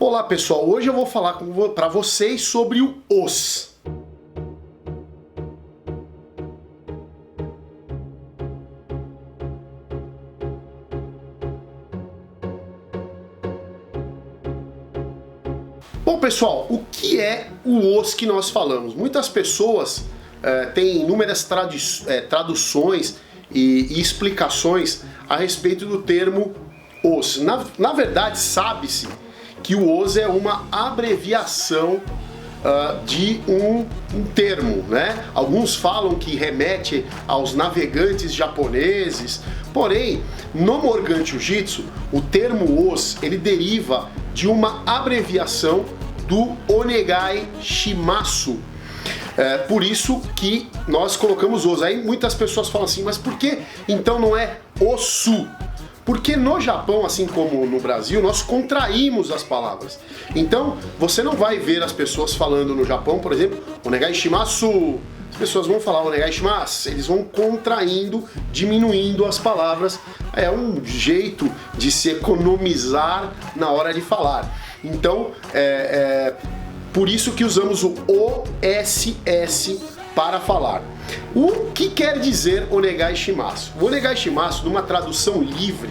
Olá pessoal, hoje eu vou falar para vocês sobre o os. Bom pessoal, o que é o os que nós falamos? Muitas pessoas têm inúmeras traduções e explicações a respeito do termo os. Na verdade, sabe-se que o os é uma abreviação de um termo, né? Alguns falam que remete aos navegantes japoneses, porém, no Morgan Jiu-Jitsu, o termo os, ele deriva de uma abreviação do Onegai Shimasu. Por isso que nós colocamos os. Aí muitas pessoas falam assim, mas por que então não é osu? Porque no Japão, assim como no Brasil, nós contraímos as palavras. Então, você não vai ver as pessoas falando no Japão, por exemplo, Onegai Shimasu. As pessoas vão falar Onegai Shimasu. Eles vão contraindo, diminuindo as palavras. É um jeito de se economizar na hora de falar. Então, por isso que usamos o OSS para falar. O que quer dizer Onegai Shimasu? O Onegai Shimasu, numa tradução livre,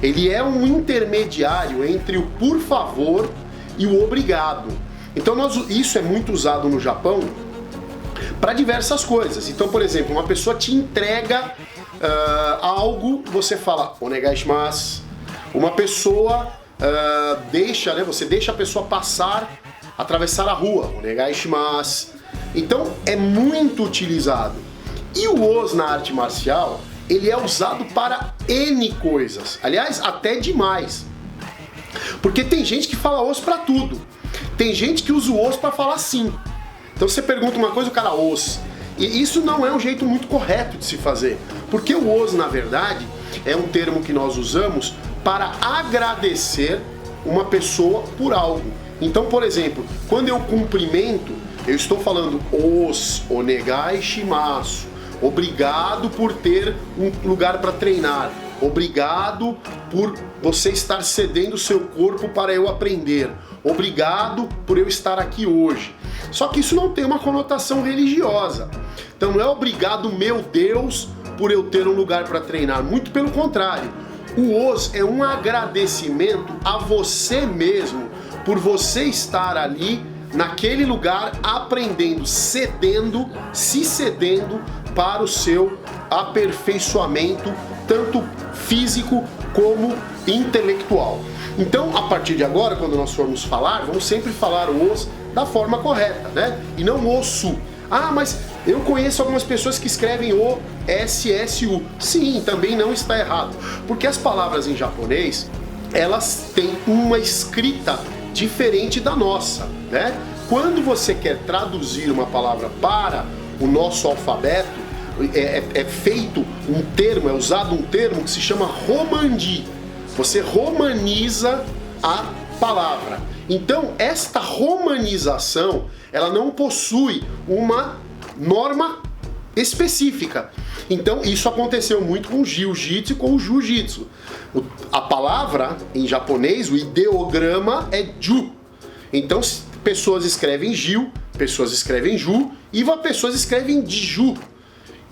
ele é um intermediário entre o por favor e o obrigado. Então isso é muito usado no Japão para diversas coisas. Então, por exemplo, uma pessoa te entrega algo, você fala Onegai Shimasu. Uma pessoa você deixa a pessoa atravessar a rua, Onegai Shimasu. Então é muito utilizado. E o os na arte marcial, ele é usado para N coisas. Aliás, até demais. Porque tem gente que fala os para tudo. Tem gente que usa o os para falar sim. Então você pergunta uma coisa, o cara os. E isso não é um jeito muito correto de se fazer. Porque o os, na verdade, é um termo que nós usamos para agradecer uma pessoa por algo. Então, por exemplo, quando eu cumprimento, eu estou falando os Onegai Shimasu. Obrigado por ter um lugar para treinar. Obrigado por você estar cedendo o seu corpo para eu aprender. Obrigado por eu estar aqui hoje. Só que isso não tem uma conotação religiosa. Então não é obrigado, meu Deus, por eu ter um lugar para treinar. Muito pelo contrário. O os é um agradecimento a você mesmo por você estar ali naquele lugar aprendendo, se cedendo para o seu aperfeiçoamento, tanto físico como intelectual. Então, a partir de agora, quando nós formos falar, vamos sempre falar o os da forma correta, né? E não o su. Ah, mas eu conheço algumas pessoas que escrevem o SSU. Sim, também não está errado. Porque as palavras em japonês, elas têm uma escrita diferente da nossa, né? Quando você quer traduzir uma palavra para o nosso alfabeto, é feito um termo, é usado um termo que se chama romandi. Você romaniza a palavra. Então, esta romanização, ela não possui uma norma específica. Então, isso aconteceu muito com o jiu-jitsu e com o jiu-jitsu. A palavra, em japonês, o ideograma é ju. Então, pessoas escrevem jiu, pessoas escrevem ju, e pessoas escrevem jiju.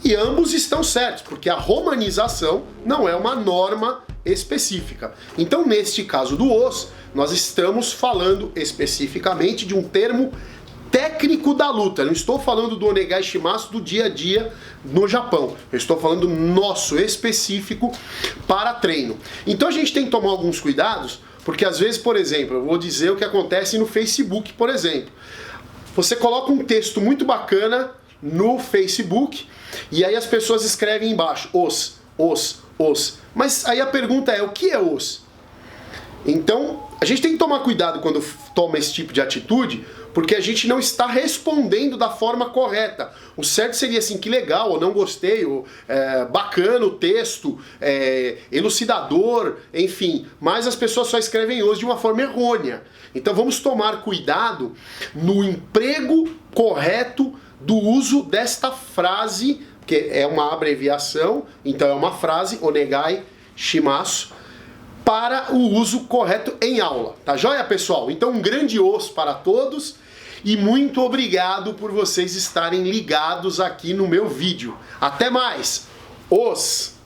E ambos estão certos, porque a romanização não é uma norma específica. Então, neste caso do os, nós estamos falando especificamente de um termo técnico da luta. Eu não estou falando do Onegai Shimasu do dia a dia no Japão. Eu estou falando nosso, específico para treino. Então a gente tem que tomar alguns cuidados, porque às vezes, por exemplo, eu vou dizer o que acontece no Facebook, por exemplo. Você coloca um texto muito bacana no Facebook e aí as pessoas escrevem embaixo os. Mas aí a pergunta é, o que é os? Então, a gente tem que tomar cuidado quando toma esse tipo de atitude, porque a gente não está respondendo da forma correta. O certo seria assim, que legal, ou não gostei, ou bacana o texto, elucidador, enfim. Mas as pessoas só escrevem os de uma forma errônea. Então vamos tomar cuidado no emprego correto do uso desta frase, que é uma abreviação, então é uma frase, Onegai Shimasu, para o uso correto em aula. Tá joia, pessoal? Então um grande os para todos e muito obrigado por vocês estarem ligados aqui no meu vídeo. Até mais! Os!